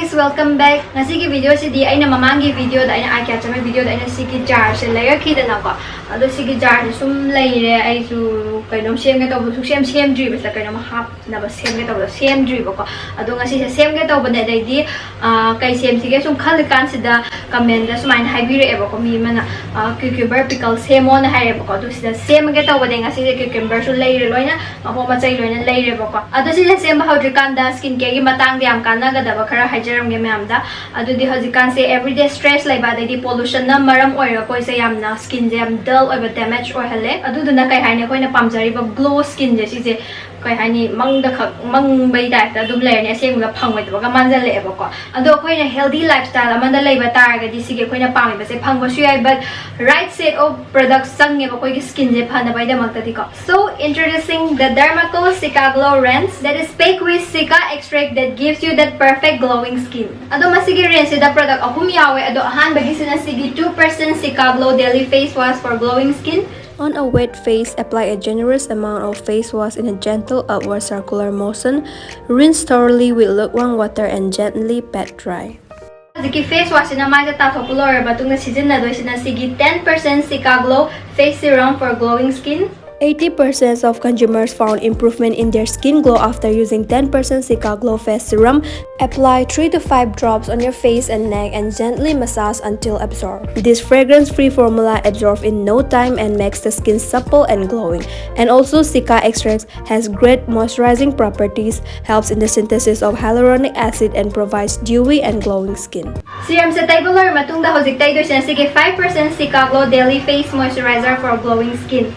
guys, welcome back. Ngasi ki video si di ay na mamangi video da ay na akya chama video da ay na sigi jar se layer ki da na ko. Ado sigi jar ni sum lai re ay su kainom sem ga to su sem dri bas la kainom hap na ba sem ga to sem dri ba ko. Ado ngasi se sem ga to ba dai di kai sem sige sum khal kan si da comment da sumain hai bi re ba ko mi mana cucumber pickle semon hai ba ko. Ado si da sem ga to ba dai ngasi cucumber su lai re loina ma ho ma chai loina lai re ba ko. Ado si sem ba hodri kan da skin care gi matang di am kan na ga da ba khara haijaram ge ma'am da adu di hojikan se everyday stress lai ba di pollution na maram oira koi se yam na skin je am dull or damage or hale adu du na kai haine koi na pamjari ba glow skin je si je kai haini mang da khak mang bai da ta dum le ne sem ga phang wai da ga manjal le ba ko adu koi na healthy lifestyle amanda lai ba tar ga di si ge koi na pami ba se phang ba su yai but right set of products sang nge ba koi ge skin je phana bai da mak ta di ko. So introducing the Dermaco Cica Glow Rinse that is packed with Cica extract that gives you that perfect glowing skin. Ado masigi rinse the product ahum yawe ado ahan bagi sina sigi 2% Cica Glow Daily Face Wash for glowing skin. On a wet face, apply a generous amount of face wash in a gentle upward circular motion. Rinse thoroughly with lukewarm water and gently pat dry. The face wash na mai ta popular batung na season na do sina sigi 10% Cica Glow face serum for glowing skin. 80% of consumers found improvement in their skin glow after using 10% Cica Glow Face Serum. Apply 3 to 5 drops on your face and neck and gently massage until absorbed. This fragrance-free formula absorbs in no time and makes the skin supple and glowing. And also, Cica extract has great moisturizing properties, helps in the synthesis of hyaluronic acid and provides dewy and glowing skin. Serum sa tabular matungda hojik tayo sina sige 5% Cica Glow Daily Face Moisturizer for glowing skin.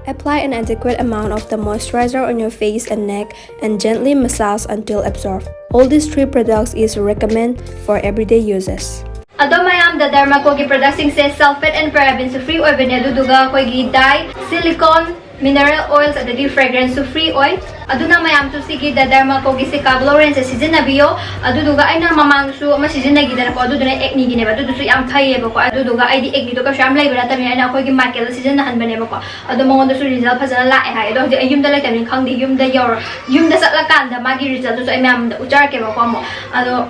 Apply an adequate amount of the moisturizer on your face and neck and gently massage until absorbed. All these 3 products is recommended for everyday uses. Ado mayam the Dermaco gi products se sulfate and parabens free oil benedu duga koi gi dye, silicone, mineral oils at the fragrance free oil. Ado na mayam su sige the Dermaco gi Cica Glow Rinse season na bio ado duga ay na mamang su ma season na gidana ko ado na ekni gine ba ado su yam thaye ba ko ado duga ay di ekni to ka sham lai ba ta mi na ko gi market season na han bane ba ko ado mo ngon su result phajana la ai hai ado di yum da lai ta mi khang di yum da yor yum da sa la kan da ma gi result su ay mam da uchar ke ba ko mo ado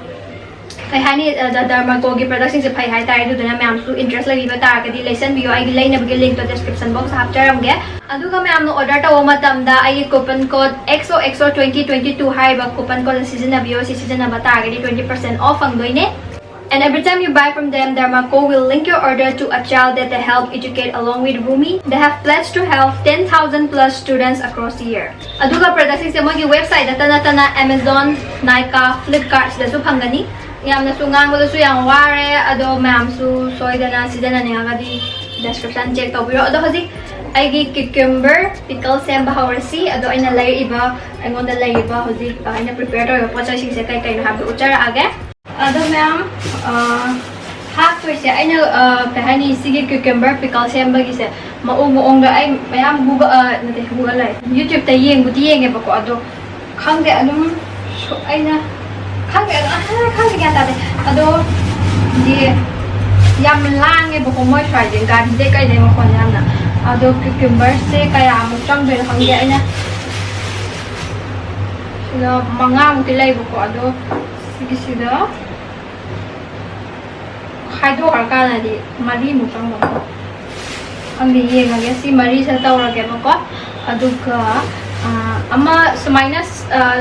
kai hani the Dermaco gi products se phai hai tai du na mam su interest lagi ba ta ka di lesson bio ai gi lai na gi link to description box hap charam ge aduga mam no order ta matam da ai coupon code XOXO 2022 hai ba coupon code season na bio season na ba ta ga di 20% off ang doine. And every time you buy from them, Dermaco will link your order to a child that they help educate along with Rumi. They have pledged to help 10,000 plus students across the year. Aduga products sa mo gi website data na Amazon, Nykaa, Flipkart sila su panggani. Yam na su ngang su yang ware ado mam su soy da na sida na nga di description check to biro ado hojik ay gi cucumber pickle sem bahawrasi ado ay na layer iba ay ngon na layer iba hojik ay na prepare to po sa sing se kai kai na habu uchara age ado mam half to siya ay na kahani sige cucumber pickle sem bagi se mauong da ay mayam buga nate buga lai YouTube ta yeng buti yeng ba ko ado khang de anum ay na khang de khang de gan ta de ado di yam lang e boko moisturizing ga de kai de mo kon yam na ado cucumber se kaya mo chang de khang de na sila mga mo tilay boko ado sige sila haido har ka na di mari mo chang mo ang di ye nga si mari sa tawra ge mo ko ado ka ama sumaina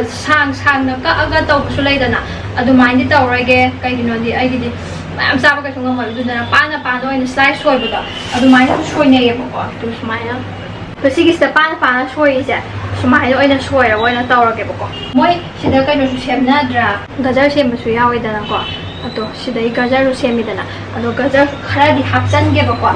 sang na ka aga taw sulay da na ado mind di tawra ge kai gino di ai di am sa ka sunga mo du na pana ina slice soy ba ado mind ko soy ne ye ko to sumaina to sige sta pana soy isa sumaina ina soy ra ina tawra ge ko moi sida kai no sem na dra gajar sem su yawe da na ko ado sida I gajar ru sem da na ado gajar khara di hapsan ge ba ko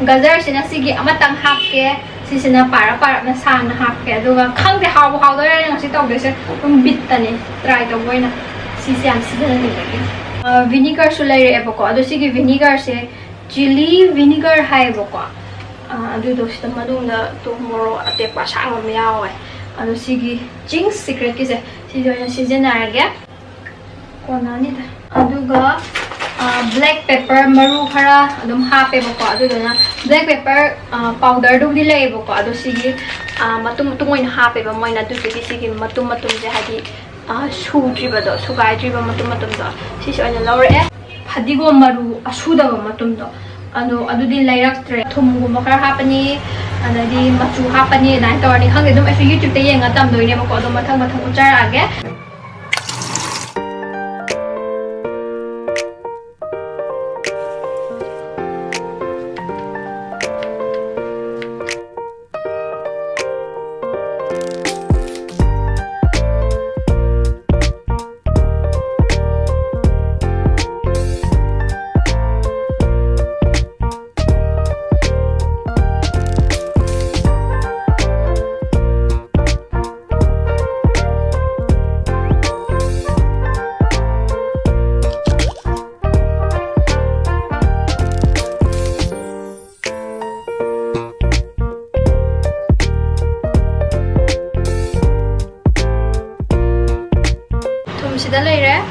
gajar sina sige amatang hap ke sisina para na sang na hap ke aduga khang de haw da na si taw de se bit ta ni try to boy na sisiam sida ni vinegar sulai re ko ado sige vinegar se chili vinegar hai ko ado do sta madung na to moro ate pa sang ma yaw ado sige Jinx secret ki se si do na season na ge ko na ni da aduga black pepper maru khara adum hape bako adu na black pepper powder du dilay bako adu sigi matum tumoi na hape ba moi na du sigi matum je hadi ꯁꯨꯗ꯭ꯔꯤꯕꯗꯣ ꯁꯨꯒꯥꯏꯗ꯭ꯔꯤꯕ ꯃꯇꯨꯝꯗꯣ ꯁꯤꯁꯨ ꯑꯩꯅ ꯂꯧꯔꯛꯑꯦ ꯐꯗꯤꯒꯣꯝ ꯃꯔꯨ ꯑꯁꯨꯗꯕ ꯃꯇꯨꯝꯗꯣ ꯑꯗꯨꯗꯤ ꯂꯩꯔꯛꯇ꯭ꯔꯦ ꯊꯨꯝꯒꯨꯝꯕ ꯈꯔ ꯍꯥꯞꯄꯅꯤ ꯑꯗꯩꯗꯤ ꯃꯆꯨ ꯍꯥꯞꯄꯅꯤ ꯑꯗꯨꯃꯥꯏꯅ ꯇꯧꯔꯅꯤ ꯈꯪꯗꯦ ꯑꯗꯨꯝ ꯑꯩꯁꯨ ꯌꯨꯇ꯭ꯌꯨꯕꯇ ꯌꯦꯡꯉ ꯇꯝꯗꯣꯏꯅꯦꯕꯀꯣ ꯑꯗꯣ ꯃꯊꯪ ꯎꯠꯆꯔꯛꯑꯒꯦ ꯁꯤꯗ ꯂꯩꯔꯦ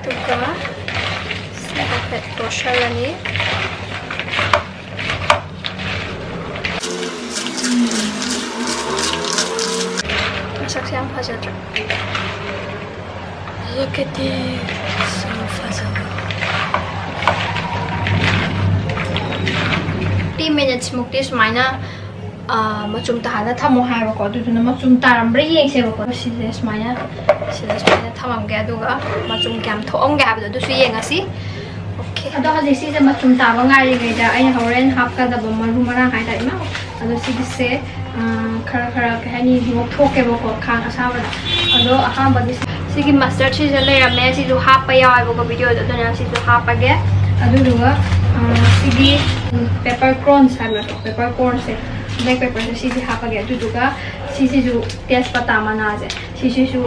ꯑꯗꯨꯒ ꯁꯤꯒ ꯐꯦꯠ ꯇꯣꯠꯁꯜꯂꯅꯤ ꯃꯁꯛꯁꯦ ꯌꯥꯝ ꯐꯖꯗ꯭ꯔꯥ Look at this so fazaba 30 minutes ꯃꯨꯛꯇꯤ ꯁꯨꯃꯥꯏꯅ ꯃꯆꯨꯝ ꯇꯥꯍꯜꯂ ꯊꯝꯃꯣ ꯍꯥꯏꯕꯀꯣ ꯑꯗꯨꯗꯨꯅ ꯃꯆꯨꯝ ꯇꯥꯔꯝꯕ꯭ꯔꯥ ꯌꯦꯡꯁꯦꯕꯀꯣ ꯁꯤꯗ ꯁꯨꯃꯥꯏꯅ ꯊꯝꯃꯝꯒꯦ ꯑꯗꯨꯒ ꯃꯆꯨꯝ ꯀꯌꯥꯝ ꯊꯣꯛꯑꯝꯒꯦ ꯍꯥꯏꯕꯗꯣ ꯑꯗꯨꯁꯨ ꯌꯦꯡꯉꯁꯤ ꯑꯣꯀꯦ ꯑꯗꯣ ꯍꯧꯖꯤꯛ ꯁꯤꯁꯦ ꯃꯆꯨꯝ ꯇꯥꯕ ꯉꯥꯏꯔꯤꯉꯩꯗ ꯑꯩꯅ ꯍꯣꯔꯦꯟ ꯍꯥꯞꯀꯗꯕ ꯃꯔꯨ ꯃꯔꯥꯡ ꯍꯥꯏꯇꯥꯔꯦ ꯏꯃꯥ ꯑꯗꯣ ꯁꯤꯒꯤꯁꯦ ꯈꯔ ꯀꯩ ꯍꯥꯏꯅꯤ ꯉꯧꯊꯣꯛꯀꯦꯕꯀꯣ ꯈꯥꯡ ꯑꯁꯥꯕꯗ ꯑꯗꯣ ꯑꯍꯥꯟꯕꯒꯤ ꯁꯤꯒꯤ ꯃꯁꯇꯔꯗ ꯁꯤꯁꯦ ꯂꯩꯔꯝꯃꯦ ꯁꯤꯁꯨ ꯍꯥꯞꯄ ꯌꯥꯎꯋꯦꯕꯀꯣ ꯚꯤꯗꯤꯑꯣꯗ ꯑꯗꯨꯅ ꯁꯤꯁꯨ ꯍꯥꯞꯄꯒꯦ ꯑꯗꯨꯗꯨꯒ ꯁꯤꯒꯤ ꯄꯦꯄꯔ ꯀꯣꯔꯟꯁ ꯍꯥꯏꯕ ꯄꯦꯄꯔ ꯀꯣꯔꯟꯁꯦ ꯕ꯭ꯂꯦꯛ ꯄꯦꯄꯔꯁꯦ ꯁꯤꯁꯦ ꯍꯥꯞꯄꯒꯦ ꯑꯗꯨꯗꯨꯒ ꯁꯤꯁꯤꯁꯨ ꯇꯦꯖꯄꯇꯥ ꯃꯅꯥꯁꯦ ꯁꯤꯁꯤꯁꯨ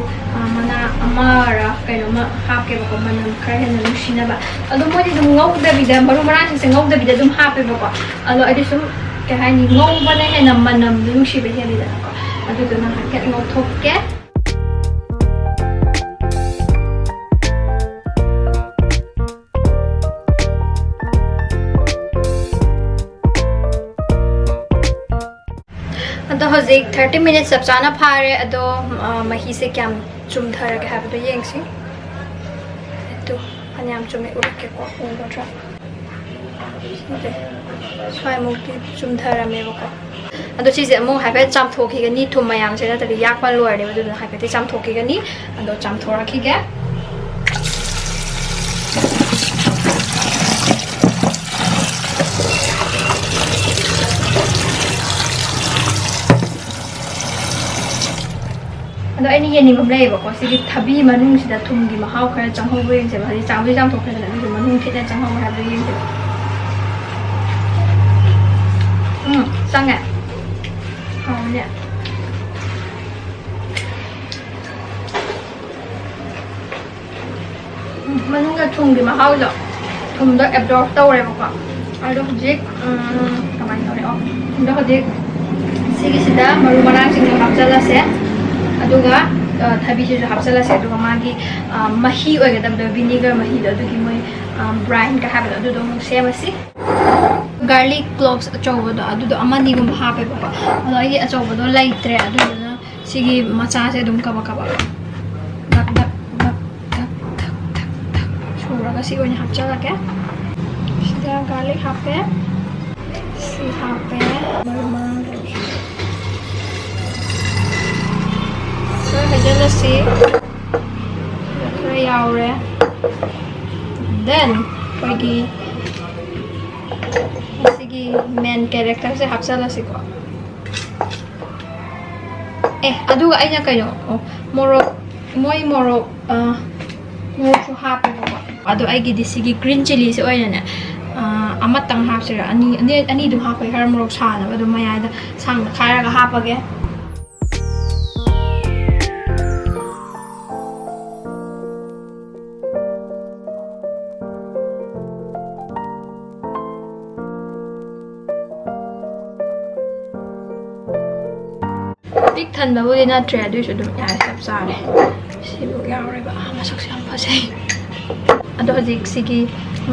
ꯃꯅꯥ ꯑꯃꯔ ꯀꯩꯅꯣꯃ ꯍꯥꯞꯀꯦꯕꯀꯣ ꯃꯅꯝ ꯈꯔ ꯍꯦꯟꯅ ꯅꯨꯡꯁꯤꯅꯕ ꯑꯗꯣ ꯃꯣꯏꯗꯤ ꯑꯗꯨꯝ ꯉꯧꯗꯕꯤꯗ ꯃꯔꯨ ꯃꯔꯥꯡꯁꯤꯡꯁꯦ ꯉꯧꯗꯕꯤꯗ ꯑꯗꯨꯝ ꯍꯥꯞꯄꯦꯕꯀꯣ ꯑꯗꯣ ꯑꯩꯗꯤ ꯁꯨꯝ ꯀꯩ ꯍꯥꯏꯅꯤ ꯉꯧꯕꯅ ꯍꯦꯟꯅ ꯃꯅꯝꯗꯣ ꯅꯨꯡꯁꯤꯕ ꯍꯦꯜꯂꯤꯗꯅꯀꯣ ꯑꯗꯨꯗꯨꯅ ꯍꯥꯏꯐꯦꯠ ꯉꯧꯊꯣꯛꯀꯦ ꯑꯗꯣ ꯍꯧꯖꯤꯛ 30 minutes ꯆꯞ ꯆꯥꯅ ꯐꯥꯔꯦ ꯑꯗꯣ ꯃꯍꯤꯁꯦ ꯀꯌꯥꯝ ꯆꯨꯝꯊꯔꯒꯦ ꯍꯥꯏꯕꯗꯣ ꯌꯦꯡꯁꯤ ꯑꯗꯨ ꯐꯅꯌꯥꯝ ꯆꯨꯝꯃꯦ ꯎꯔꯛꯀꯦꯀꯣ ꯎꯒꯗ꯭ꯔꯥ ꯁꯤꯁꯦ ꯁ꯭ꯋꯥꯏꯃꯨꯛꯇꯤ ꯆꯨꯝꯊꯔꯝꯃꯦꯕꯀꯣ ꯑꯗꯣ ꯁꯤꯁꯦ ꯑꯃꯨꯛ ꯍꯥꯏꯐꯦꯠ ꯆꯥꯝꯊꯣꯛꯈꯤꯒꯅꯤ ꯊꯨꯝ ꯃꯌꯥꯝꯁꯦ ꯅꯠꯇ꯭ꯔꯗꯤ ꯌꯥꯛꯄ ꯂꯣꯏꯔꯦꯕ ꯑꯗꯨꯗꯨꯅ ꯍꯥꯏꯐꯦꯠꯇꯤ ꯆꯥꯝꯊꯣꯛꯈꯤꯒꯅꯤ ꯑꯗꯣ ꯆꯥꯝꯊꯣꯔꯛꯈꯤꯒꯦ ꯑꯗꯣ ꯑꯩꯅ ꯌꯦꯡꯅꯤꯡꯕ ꯑꯃ ꯂꯩꯌꯦꯕꯀꯣ ꯁꯤꯒꯤ ꯊꯕꯤ ꯃꯅꯨꯡꯁꯤꯗ ꯊꯨꯝꯒꯤ ꯃꯍꯥꯎ ꯈꯔ ꯆꯪꯍꯧꯕ ꯌꯦꯡꯁꯦꯕ ꯍꯧꯖꯤꯛ ꯆꯥꯝꯕꯨꯗꯤ ꯆꯥꯝꯊꯣꯛꯈ꯭ꯔꯦꯗꯅ ꯑꯗꯨꯁꯨ ꯃꯅꯨꯡ ꯊꯤꯠꯅ ꯆꯪꯍꯧꯕ ꯍꯥꯏꯕꯗꯣ ꯌꯦꯡꯁꯦꯕ ꯆꯪꯉꯦ ꯍꯥꯎꯅꯦ ꯃꯅꯨꯡꯗ ꯊꯨꯝꯒꯤ ꯃꯍꯥꯎꯗꯣ ꯊꯨꯝꯗꯣ ꯑꯦꯕꯖꯣꯔꯕ ꯇꯧꯔꯦꯕꯀꯣ ꯑꯗꯣ ꯍꯧꯖꯤꯛ ꯀꯃꯥꯏꯅ ꯇꯧꯔꯦ ꯑꯗꯣ ꯍꯧꯖꯤꯛ ꯁꯤꯒꯤꯁꯤꯗ ꯃꯔꯨ ꯃꯔꯥꯡꯁꯤꯡꯗꯣ ꯍꯥꯞꯆꯜꯂꯁꯦ ꯑꯗꯨꯒ ꯊꯕꯤꯁꯤꯁꯨ ꯍꯥꯞꯆꯜꯂꯁꯦ ꯑꯗꯨꯒ ꯃꯥꯒꯤ ꯃꯍꯤ ꯑꯣꯏꯒꯗꯕꯗꯣ ꯚꯤꯅꯤꯒꯔ ꯃꯍꯤꯗꯣ ꯑꯗꯨꯒꯤ ꯃꯣꯏ ꯕ꯭ꯔꯥꯏꯟꯒ ꯍꯥꯏꯕꯗꯣ ꯑꯗꯨꯗꯣ ꯑꯃꯨꯛ ꯁꯦꯝꯃꯁꯤ garlic cloves ꯑꯆꯧꯕꯗꯣ ꯑꯗꯨꯗꯣ ꯑꯃꯅꯤꯒꯨꯝꯕ ꯍꯥꯞꯄꯦꯕꯀꯣ ꯑꯗꯣ ꯑꯩꯒꯤ ꯑꯆꯧꯕꯗꯣ ꯂꯩꯇ꯭ꯔꯦ ꯑꯗꯨꯗꯨꯅ ꯁꯤꯒꯤ ꯃꯆꯥꯁꯦ ꯑꯗꯨꯝ ꯀꯕꯛ ꯗꯛ ꯗꯛ ꯗꯛ ꯗꯛ ꯗꯛ ꯗꯛ ꯗꯛ ꯁꯨꯔꯒ ꯁꯤ ꯑꯣꯏꯅ ꯍꯥꯞꯆꯜꯂꯒꯦ ꯁꯤꯗ garlic ꯍꯥꯞꯄꯦ ꯁꯤ ꯍꯥꯞꯄꯦ ꯃꯔꯨ ꯃꯔꯥꯡ ꯈꯔ ꯍꯩꯖꯤꯜꯂꯁꯤ ꯈꯔ ꯌꯥꯎꯔꯦ ꯗꯦꯟ ꯑꯩꯈꯣꯏꯒꯤ ꯁꯤꯒꯤ ꯃꯦꯟ ꯀꯦꯔꯦꯛꯇꯔꯁꯦ ꯍꯥꯞꯆꯜꯂꯁꯤꯀꯣ ꯑꯗꯨꯒ ꯑꯩꯅ ꯀꯩꯅꯣ ꯃꯣꯔꯣꯛ ꯃꯣꯏ ꯃꯣꯔꯣꯛꯁꯨ ꯍꯥꯞꯄꯦꯕꯀꯣ ꯑꯗꯣ ꯑꯩꯒꯤꯗꯤ ꯁꯤꯒꯤ ꯒ꯭ꯔꯤꯟ ꯆꯤꯂꯤꯁꯦ ꯑꯣꯏꯅꯅꯦ ꯑꯃꯇꯪ ꯍꯥꯞꯁꯤꯔꯥ ꯑꯅꯤ ꯑꯗꯨꯝ ꯍꯥꯞꯄꯒꯦ ꯈꯔ ꯃꯣꯔꯣꯛ ꯁꯥꯅꯕ ꯑꯗꯨꯝ ꯃꯌꯥꯏꯗ ꯁꯥꯡꯅ ꯈꯥꯏꯔꯒ ꯍꯥꯞꯄꯒꯦ ꯄꯤꯛ ꯊꯟꯕꯕꯨꯗꯤ ꯅꯠꯇ꯭ꯔꯦ ꯑꯗꯨꯏꯁꯨ ꯑꯗꯨꯝ ꯌꯥꯔꯦ ꯆꯞ ꯆꯥꯔꯦ ꯁꯤꯕꯨ ꯌꯥꯎꯔꯦꯕ ꯃꯁꯛꯁꯨ ꯌꯥꯝ ꯐꯖꯩ ꯑꯗꯣ ꯍꯧꯖꯤꯛ ꯁꯤꯒꯤ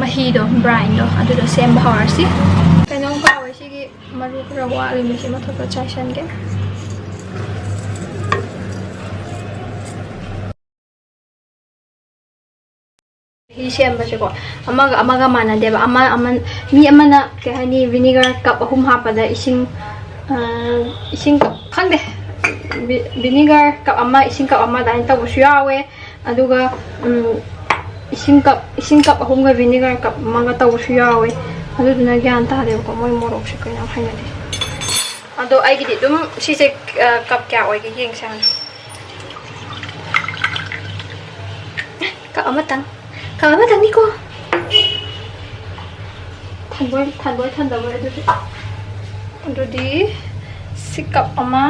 mahido brine do adudo sem bharsi kanong kawe sigi maru kra wali mi sima thoka chaisan ge hi sem ba ko amaga mana deba mi amana ke hani vinegar cup ahum hapada ising khangde vinegar cup ising cup dain taw yawe aduga ising cup ahum ga vinegar cup manga taw yawe aduna gyan ta de ko moi morok se kaya hainadi ado ai gidi dum si se cup kya oi gi yeng sang ka amatang niko tan da boy ado di sikap ama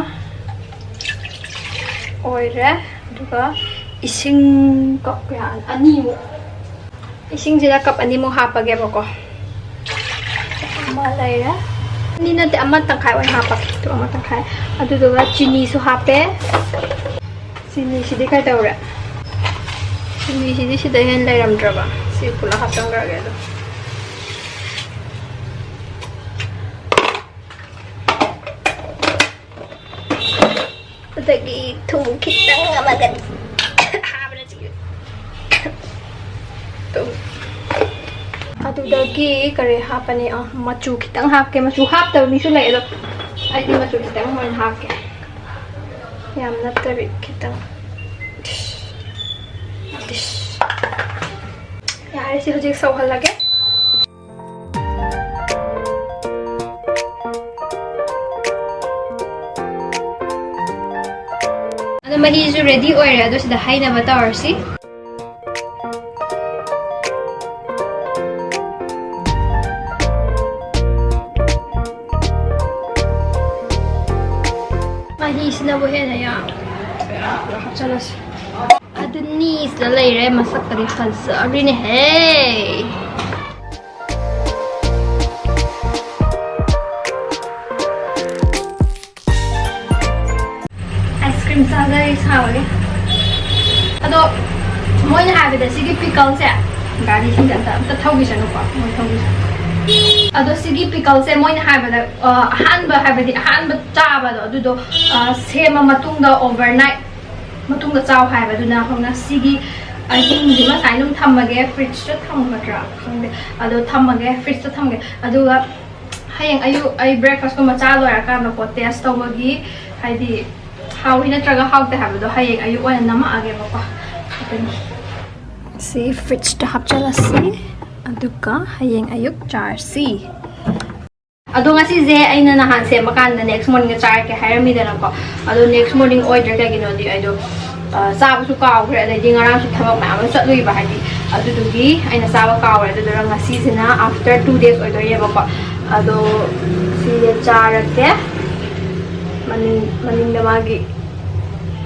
oire duga ising cup kya ani mo ising jila cup ani mo hapage bako malai ra ni na te amat tangkai oi hapake to amat tangkai adu duga chini su hape chini si dikai tawra chini si dayan lai ram draba si pula hapang ra ge do tagi thum kitang amagan habra chi to adudagi kare hapani machu kitang hapke machu hapta mi su lai do ai di machu kitang mon hapke yam nattabi kitang yare si hojik sauhal lage ada mahi ju ready oire ado sida haina batawrsi na bo hena ya chalas aduni isla leire masak kari khalsa arine hey ice cream sada is hawage ado moi na habe da sigi pickle se gari sin ta thaugi sanu pa moi thaugi ado sigi pickle se moi na habe da hanba habe di hanba chaba do sema matungda overnight matungda chaw haiba duna hona sigi I think dima sainum thamage fridge to thamgadra khangde ado thamage fridge to thamge aduga hayeng ayu ai breakfast ko macha loira ka na ko test tawagi haidi hawina traga hawte haba do hayeng ayu wana nama age ba ko atani si fridge to hapchala si aduga hayeng ayuk char si ado nga si ze ay na nahan se makanda next morning nga char ke hire mi dana ko ado next morning order ka gino di ado sabu su kaw kre ade di ngarang su thabak ma ma chat lui ba hadi ado dugi ay na sabu kaw ade do nga si na after 2 days order ye ba ko ado si char ke maning da magi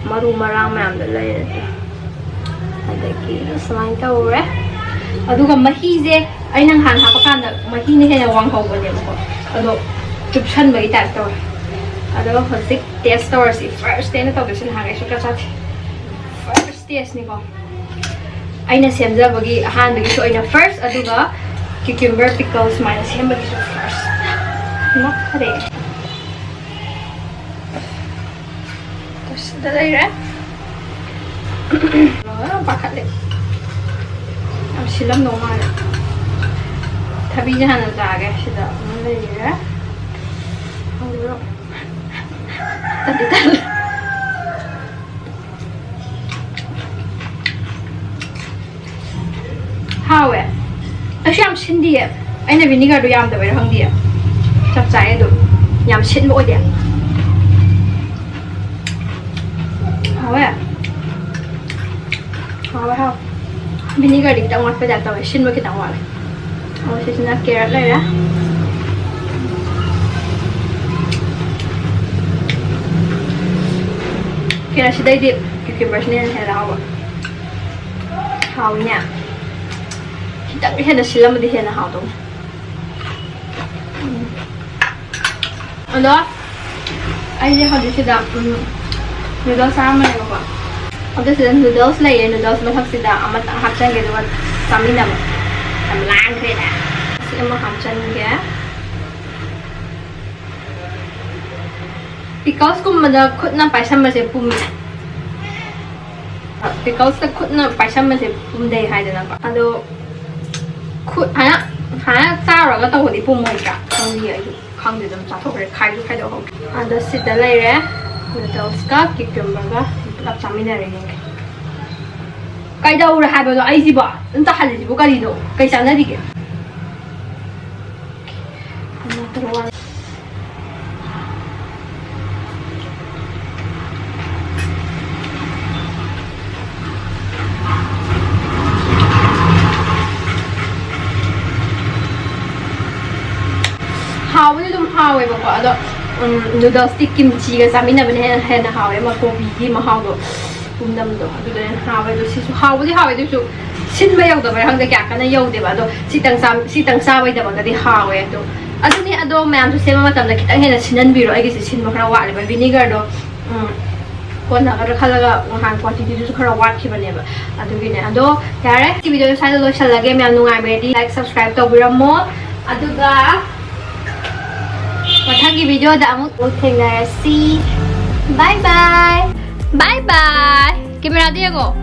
maru marang ma am da lai ade ki samain ta ore aduga mahi ze ay nang han ha pa kan mahi ni he wang ho ba ne ko ado chupchan bai ta to ado hosik test or si first day na to gisin ha ga shika chat first test ni ko aina semja bagi han bagi so aina first aduga cucumber pickles minus hem bagi so first no kare tos dalai ra pakat le am silam no ma Thabi jahan jaga sida mulai ya halo tadi tal hawe asham sindi ya aina vinegar do yam da bai hang dia chap chai do yam shin mo dia hawe vinegar dik ta wat pa ja ta shin mo ki ta wa और इसना carat ले रहा carat सीधा ही cucumber ने है रहा हुआ how इन्हें kita है ना सिला में दिखे ना हाउ तो अल्लाह आई ये हाउ दिखे दा noodles सारा में लगा अब तो सीधा noodles ले ये noodles में थक सीधा अमत हाथ चंगे तो कमी ना Làm lan thế nè. Em mà hàm chân kìa. Pickles cũng mà giờ khuất năm phải xem mà sẽ bùm. Pickles ta khuất năm phải xem mà sẽ bùm đầy hai đứa nào. Ado khuất hả sao rồi cái tàu đi bùm rồi cả. Không gì ấy. Không được làm sao thôi khai được không. Ado xịt đây đấy. Noodles ka cucumber ka lap chaminare nge. Kai đâu ra hai bao ai gì bỏ. Nta hal gì bu cái gì đâu. Kai sana đi kìa. Another one. 하우는 좀 하우에 먹고 아도 noodles stick kimchi ga samina bane he na hawe ma kobi gi ma hawo umdam do adu den hawe do si hawe do sin ma yaw da ba hang da kya kana yaw de ba do si tang sa wai da ba ga di hawe do adu ni ado ma'am su sema matam da kitang he na sinan biro ai gi sin ma khara wa le ba vinegar do kon na ga khala ga han quantity du khara wat ki bane ba adu gi ne ado yare si video sa lo sha lage ma'am nungai be di like subscribe to biramo adu ga mathagi video da amuk thengnaRasi. Bye bye. Bye bye. Camera diya ko.